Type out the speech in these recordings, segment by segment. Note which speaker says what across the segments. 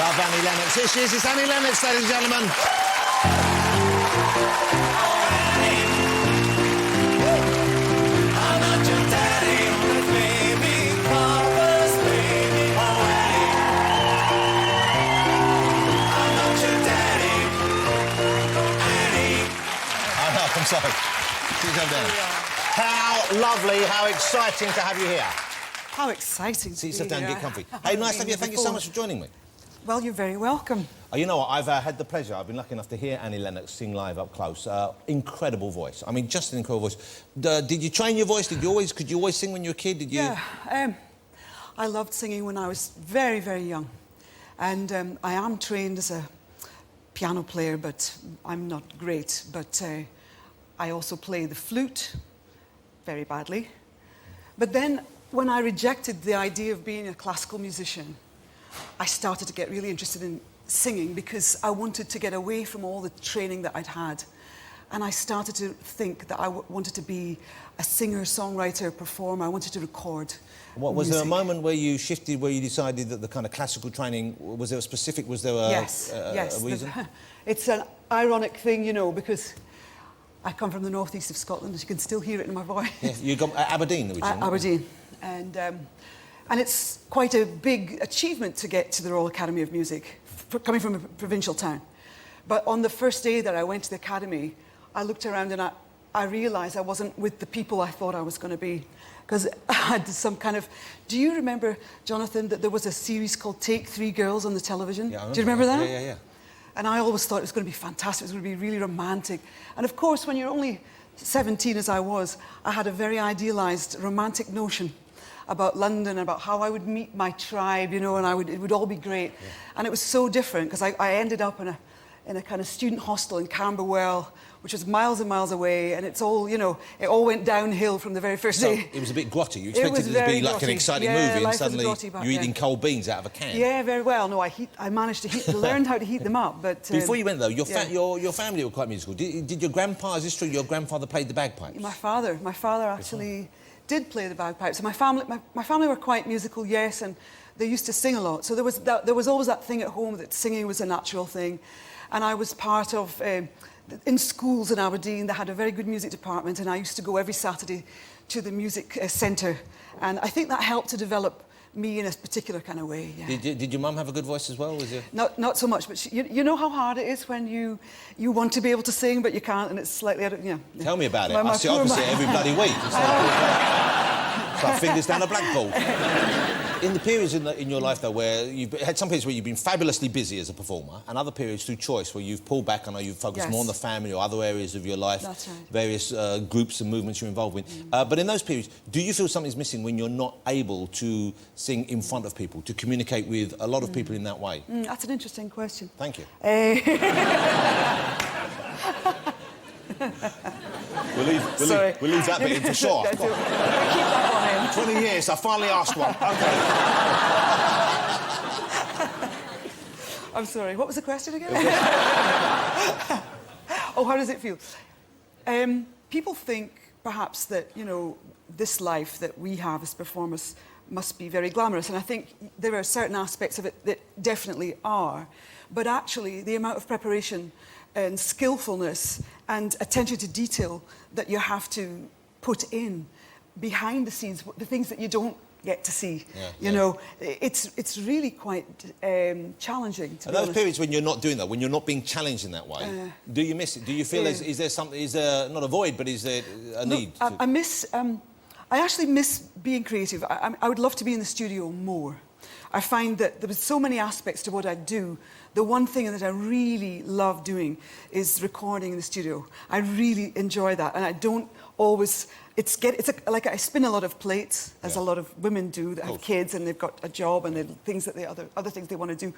Speaker 1: Love Annie Lennox. Here she is. It's Annie Lennox, ladies and gentlemen.
Speaker 2: I'm not your daddy, but maybe Papa's baby. Oh, Annie. I'm not your daddy, Annie.
Speaker 1: I'm sorry. She's over there. How lovely, how exciting to have you here.
Speaker 3: How exciting to
Speaker 1: Sit
Speaker 3: be
Speaker 1: yourself down and
Speaker 3: here.
Speaker 1: get comfy. Hey, nice to have you. Thank you so much for joining me.
Speaker 3: Well, you're very welcome.
Speaker 1: You know what? I've had the pleasure. I've been lucky enough to hear Annie Lennox sing live up close. Incredible voice. I mean, just an incredible voice. Did you train your voice? Could you always sing when you were a kid? Did you?
Speaker 3: Yeah, I loved singing when I was very, very young. And I am trained as a piano player, but I'm not great. But I also play the flute very badly. But then, when I rejected the idea of being a classical musician, I started to get really interested in singing because I wanted to get away from all the training that I'd had. And I started to think that I wanted to be a singer, songwriter, performer. I wanted to record
Speaker 1: Was
Speaker 3: music.
Speaker 1: there a moment where you shifted, where you decided that the kind of classical training, was there a specific, was there a,
Speaker 3: yes.
Speaker 1: a reason?
Speaker 3: It's an ironic thing, you know, because I come from the northeast of Scotland, as you can still hear it in my voice.
Speaker 1: Yeah, you got Aberdeen originally.
Speaker 3: Aberdeen. And it's quite a big achievement to get to the Royal Academy of Music, coming from a provincial town. But on the first day that I went to the academy, I looked around and I realised I wasn't with the people I thought I was going to be. Because I had some kind of... Do you remember, Jonathan, that there was a series called Take 3 Girls on the television?
Speaker 1: Yeah, I remember.
Speaker 3: Do you remember that?
Speaker 1: Yeah.
Speaker 3: And I always thought it was going to be fantastic, it was going to be really romantic. And of course, when you're only 17, as I was, I had a very idealised romantic notion about London, about how I would meet my tribe, you know, and it would all be great. Yeah. And it was so different, because I ended up in a kind of student hostel in Camberwell, which was miles and miles away, and it's all, you know, it all went downhill from the very first day.
Speaker 1: It was a bit grotty. You expected it to be like an exciting movie, and suddenly you're eating cold beans out of a can.
Speaker 3: Yeah, very well. No, I managed to learn how to heat them up, but...
Speaker 1: Before you went, though, your family were quite musical. Did your grandpa, is this true, your grandfather played the bagpipes?
Speaker 3: My father actually did play the bagpipes. My family were quite musical, yes, and they used to sing a lot. So there was always that thing at home that singing was a natural thing. And I was part of... in schools in Aberdeen, they had a very good music department, and I used to go every Saturday to the music centre. And I think that helped to develop me in a particular kind of way, yeah.
Speaker 1: Did your mum have a good voice as well? Was you...
Speaker 3: Not so much, but you know how hard it is when you want to be able to sing, but you can't, and it's slightly... Yeah.
Speaker 1: Tell me about it. I see opposite every bloody week. It's like fingers down a blackboard. In the periods in your life, though, where you've had some periods where you've been fabulously busy as a performer, and other periods through choice where you've pulled back, I know you've focused more on the family or other areas of your life,
Speaker 3: that's right.
Speaker 1: Various groups and movements you're involved with. But in those periods, do you feel something's missing when you're not able to sing in front of people, to communicate with a lot of people in that way?
Speaker 3: That's an interesting question.
Speaker 1: Thank you. We'll leave that bit in for sure.
Speaker 3: Keep that one in.
Speaker 1: 20 years, I finally asked one. OK.
Speaker 3: I'm sorry, what was the question again? Oh, how does it feel? People think, perhaps, that, you know, this life that we have as performers must be very glamorous, and I think there are certain aspects of it that definitely are. But actually, the amount of preparation and skillfulness and attention to detail that you have to put in behind the scenes, the things that you don't get to see, you know, it's really quite challenging, to be
Speaker 1: those
Speaker 3: honest.
Speaker 1: periods when you're not doing that, when you're not being challenged in that way, do you miss it? Do you feel is there something, is there not a void, but is there a need?
Speaker 3: I actually miss being creative. I would love to be in the studio more. I find that there was so many aspects to what I do. The one thing that I really love doing is recording in the studio. I really enjoy that, and I don't always... like I spin a lot of plates, as a lot of women do that have kids and they've got a job and things that other things they want to do.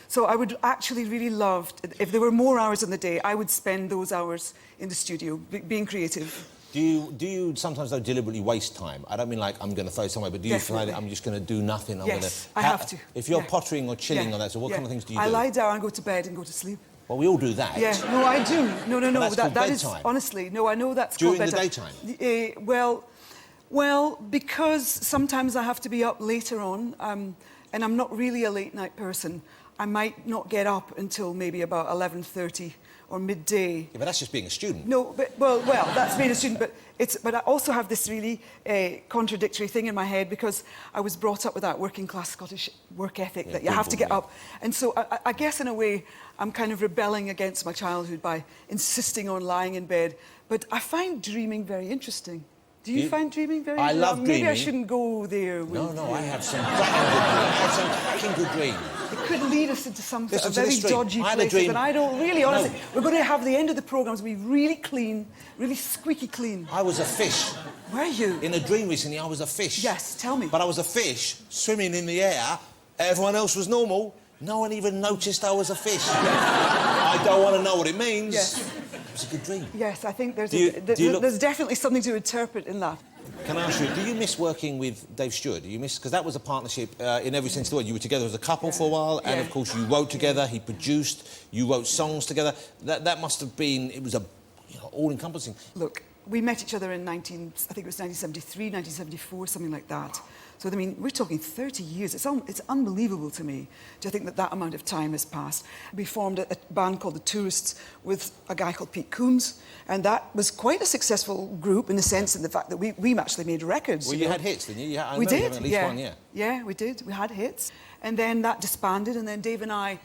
Speaker 3: So I would actually really love, if there were more hours in the day, I would spend those hours in the studio, being creative.
Speaker 1: Do you sometimes, though, deliberately waste time? I don't mean like I'm going to throw somewhere, but do you find I'm just going to do nothing?
Speaker 3: I have to.
Speaker 1: If you're pottering or chilling or that, so what kind of things do you do?
Speaker 3: I lie down and go to bed and go to sleep.
Speaker 1: Well, we all do that.
Speaker 3: Yeah, no, I do. No.
Speaker 1: That's called
Speaker 3: that
Speaker 1: bedtime.
Speaker 3: is, honestly, no, I know that's called bedtime.
Speaker 1: During the daytime?
Speaker 3: Well, because sometimes I have to be up later on, and I'm not really a late night person, I might not get up until maybe about 11:30 or midday.
Speaker 1: Yeah, but that's just being a student.
Speaker 3: No, but well, that's being a student. But I also have this really contradictory thing in my head because I was brought up with that working class Scottish work ethic that you have to get up. And so I guess in a way I'm kind of rebelling against my childhood by insisting on lying in bed. But I find dreaming very interesting. Do you find dreaming very interesting?
Speaker 1: I love dreaming.
Speaker 3: Maybe I shouldn't go there.
Speaker 1: No, I have some cracking good dreams.
Speaker 3: It could lead us into some
Speaker 1: Listen to
Speaker 3: very
Speaker 1: this dream.
Speaker 3: dodgy
Speaker 1: I had a
Speaker 3: places,
Speaker 1: dream.
Speaker 3: and I don't really, honestly. We're going to have the end of the programmes be really clean, really squeaky clean.
Speaker 1: I was a fish.
Speaker 3: Were you?
Speaker 1: In a dream recently, I was a fish.
Speaker 3: Yes, tell me.
Speaker 1: But I was a fish swimming in the air. Everyone else was normal. No one even noticed I was a fish. I don't want to know what it means.
Speaker 3: Yes.
Speaker 1: It was a good dream.
Speaker 3: Yes, I think there's,
Speaker 1: there's
Speaker 3: definitely something to interpret in that.
Speaker 1: Can I ask you, do you miss working with Dave Stewart? Do you miss... Because that was a partnership in every sense of the word. You were together as a couple for a while, and of course you wrote together, he produced, you wrote songs together. That must have been... It was a all-encompassing...
Speaker 3: Look, we met each other in I think it was 1973, 1974, something like that. So, I mean, we're talking 30 years. It's unbelievable to me to think that amount of time has passed. We formed a band called The Tourists with a guy called Pete Coombs, and that was quite a successful group in the sense of the fact that we actually made records.
Speaker 1: Well, you had hits, didn't you?
Speaker 3: We did,
Speaker 1: at least one, yeah.
Speaker 3: Yeah, we did. We had hits. And then that disbanded, and then Dave and I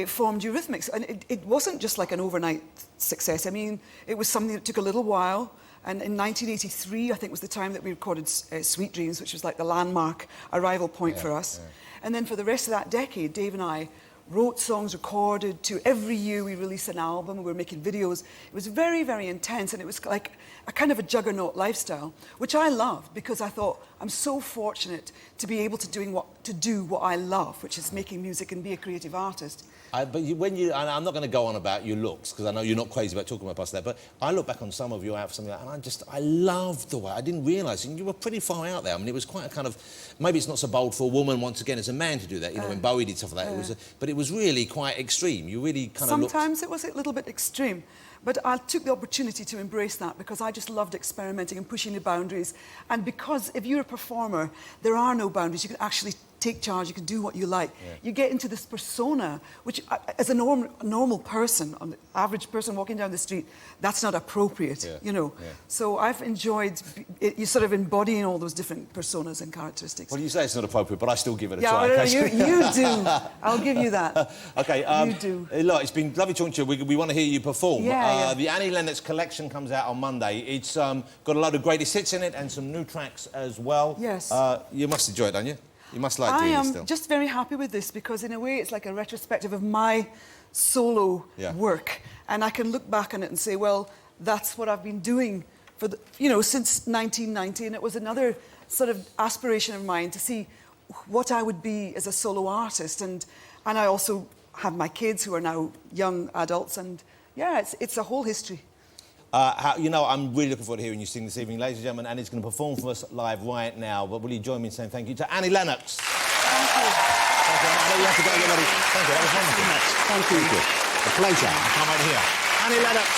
Speaker 3: formed Eurythmics. And it wasn't just like an overnight success. I mean, it was something that took a little while. And in 1983, I think, was the time that we recorded Sweet Dreams, which was like the landmark arrival point for us. Yeah. And then for the rest of that decade, Dave and I wrote songs, recorded. Every year we released an album, we were making videos. It was very, very intense, and it was like a kind of a juggernaut lifestyle, which I loved because I thought, I'm so fortunate to be able to do what I love, which is making music and be a creative artist.
Speaker 1: But I'm not going to go on about your looks, because I know you're not crazy about talking about past that, but I look back on some of your outfits, something like that, and I loved the way, I didn't realise, and you were pretty far out there. I mean, it was quite a kind of, maybe it's not so bold for a woman, once again, as a man to do that, you know, when Bowie did stuff like that, but it was really quite extreme. You really kind of
Speaker 3: Sometimes it was a little bit extreme, but I took the opportunity to embrace that because I just loved experimenting and pushing the boundaries. And because if you're a performer, there are no boundaries. You can actually take charge, you can do what you like. Yeah. You get into this persona, which as a normal person, an average person walking down the street, that's not appropriate, you know. Yeah. So I've enjoyed you sort of embodying all those different personas and characteristics.
Speaker 1: Well, you say it's not appropriate, but I still give it a try.
Speaker 3: Yeah, you do. I'll give you that.
Speaker 1: OK,
Speaker 3: you do.
Speaker 1: Look, it's been lovely talking to you. We want to hear you perform.
Speaker 3: Yeah,
Speaker 1: The Annie Lennox collection comes out on Monday. It's got a load of greatest hits in it and some new tracks as well.
Speaker 3: Yes.
Speaker 1: You must enjoy it, don't you? You must like doing this still.
Speaker 3: I am just very happy with this because in a way it's like a retrospective of my solo work, and I can look back on it and say, well, that's what I've been doing for since 1990, and it was another sort of aspiration of mine to see what I would be as a solo artist, and I also have my kids who are now young adults, and yeah, it's a whole history.
Speaker 1: I'm really looking forward to hearing you sing this evening, ladies and gentlemen. Annie's going to perform for us live right now. But will you join me in saying thank you to Annie Lennox?
Speaker 3: Thank you.
Speaker 1: Thank you. I know you have to go, get ready. Thank you. That was wonderful.
Speaker 3: Thank you.
Speaker 1: A pleasure. I can't wait to hear. Annie Lennox.